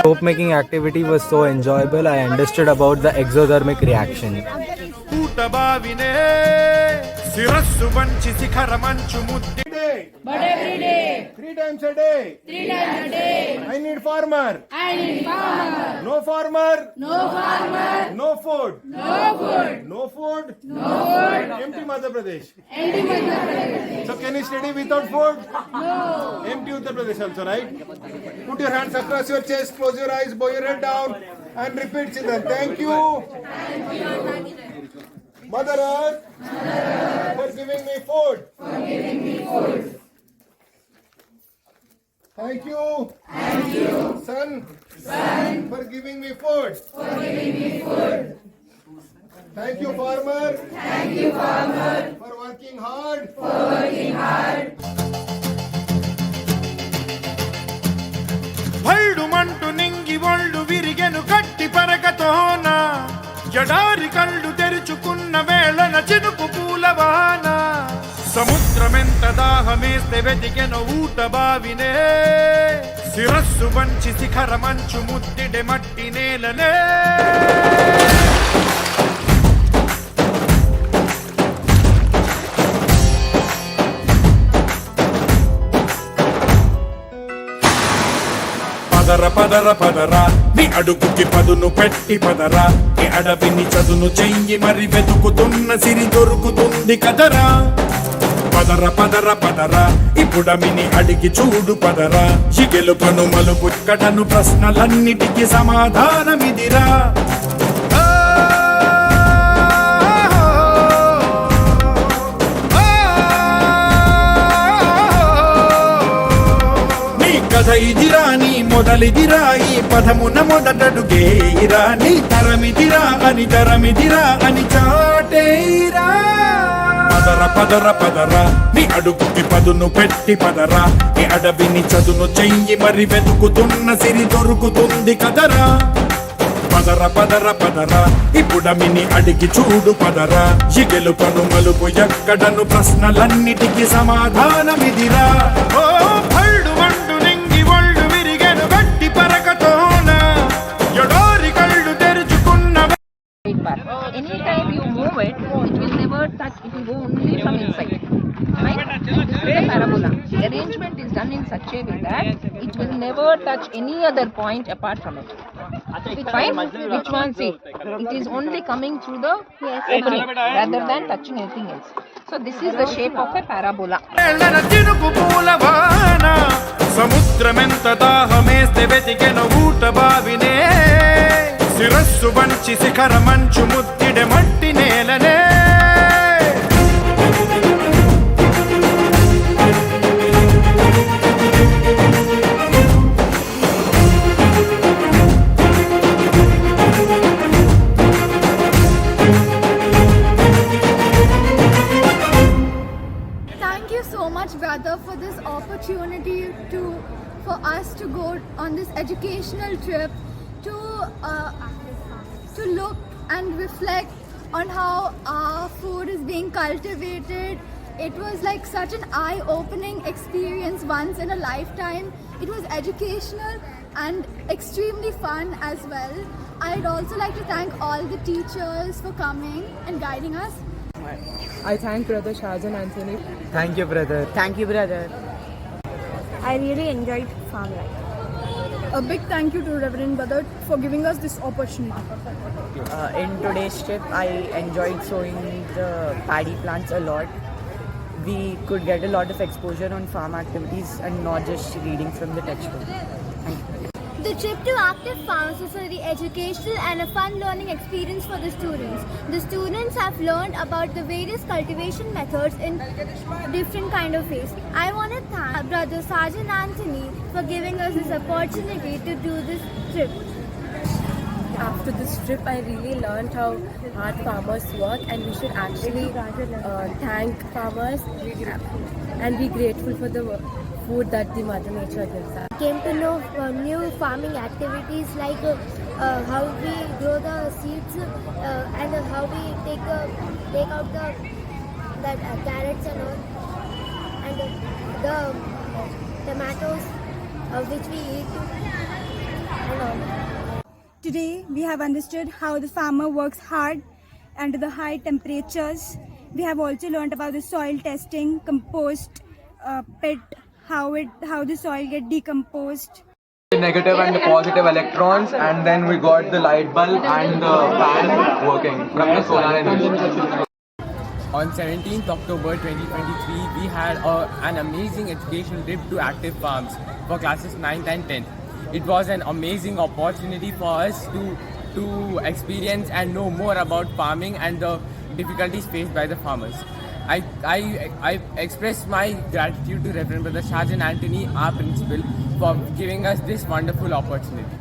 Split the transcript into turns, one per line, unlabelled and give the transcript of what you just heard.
Soap making activity was so enjoyable. I understood about the exothermic reaction.
But every day.
3 times a day.
3 times a day.
I need farmer.
I need farmer.
No farmer.
No farmer.
No food.
No food.
No food.
No food.
Empty Madhya Pradesh.
Empty Madhya Pradesh.
So can you study without food?
No.
Empty Uttar Pradesh also, right? Put your hands across your chest, close your eyes, bow your head down and repeat, children. Thank you. Mother Earth, for giving me food.
For giving me food.
Thank you.
Thank you.
Sun,
Sun.
for giving me food.
For giving me food.
Thank you, farmer.
Thank you, farmer.
For working hard.
For working hard.
భైడుమంటు నింగి ఒళ్ళు విరిగెను గట్టి పరగతోన ఎడారి కళ్ళు తెరుచుకున్న వేళన చినుకు పూలవాన సముద్రమెంత దాహమేస్తే వెతికెను ఊట బావినే శిరస్సు వంచి శిఖర మంచు ముద్దిడె మట్టి నేలనే పదర పదర పదరా నీ అడుగుకి పదును పెట్టి పదరా ఈ అడవిని చదును చెయ్యి మరి వెతుకుతున్న సిరి దొరుకుతుంది కదరా పదర పదర పదరా ఇప్పుడమిని అడిగి చూడు పదరా ఈ గెలుపను మలుపు కటను ప్రశ్నలన్నిటికీ సమాధానమిదిరా కథ ఇదిరా నీ మొదలిదిరా ఈ పదమున మొదటడుగేయిరా నీ తరమిదిరా అని తరమిదిరా అని చాటేయిరా పదర పదర పదరా నీ అడుగుకి పదును పెట్టి పదరా ఈ అడవిని చదును చెయ్యి మరి వెతుకుతున్న సిరి దొరుకుతుంది కదరా పదర పదర పదరా ఇప్పుడమిని అడిగి చూడు పదరా ఈ గెలుపను మలుపు ఎక్కడను ప్రశ్నలన్నిటికీ సమాధానమిదిరా ఓ భళ్ళు మండు నింగి ఒళ్ళు విరిగెను గట్టి పరకతోన ఎడారి కళ్ళు తెరుచుకున్న
anytime you move it, it will never touch, it will go only from inside. Right? This is a parabola. The arrangement is done in such a way that it will never touch any other point apart from it. Fine? Which one? See, it is only coming through the opening rather than touching anything else. So this is the shape of a parabola.
సముద్రమెంత దాహమేస్తే వెతికెను ఊట బావినే శిరస్సు వంచి శిఖర మంచు ముద్దిడె మట్టి నేలనే
Thank you so much, brother, for this opportunity for us to go on this educational trip to look and reflect on how our food is being cultivated. It was like such an eye-opening experience once in a lifetime. It was educational and extremely fun as well. I'd also like to thank all the teachers for coming and guiding us.
I thank Rev.Bro.Shajan Antony.
Thank you, brother.
Thank you, brother.
I really enjoyed farm life.
A big thank you to Reverend Brother for giving us this opportunity.
In today's trip, I enjoyed sowing the paddy plants a lot. We could get a lot of exposure on farm activities and not just reading from the textbook. Thank you.
The trip to active farms was a very educational and a fun learning experience for the students. The students have learned about the various cultivation methods in different kind of ways. I want to thank Brother Sergeant Antony for giving us this opportunity to do this trip.
After this trip, I really learned how hard farmers work, and we should actually thank farmers and be grateful for the food that the Mother Nature gives us.
Came to know new farming activities like how we grow the seeds and how we take out the carrots and all, and the tomatoes which we eat and all.
Today we have understood how the farmer works hard under the high temperatures. We have also learned about the soil testing, compost, pit, how the soil get decomposed.
The negative and the positive electrons, and then we got the light bulb and the fan working from the solar energy.
On 17th October 2023, we had an amazing educational trip to active farms for classes 9th and 10th. It was an amazing opportunity for us to experience and know more about farming and the difficulties faced by the farmers. I express my gratitude to Rev.Bro.Shajan Antony, our principal, for giving us this wonderful opportunity.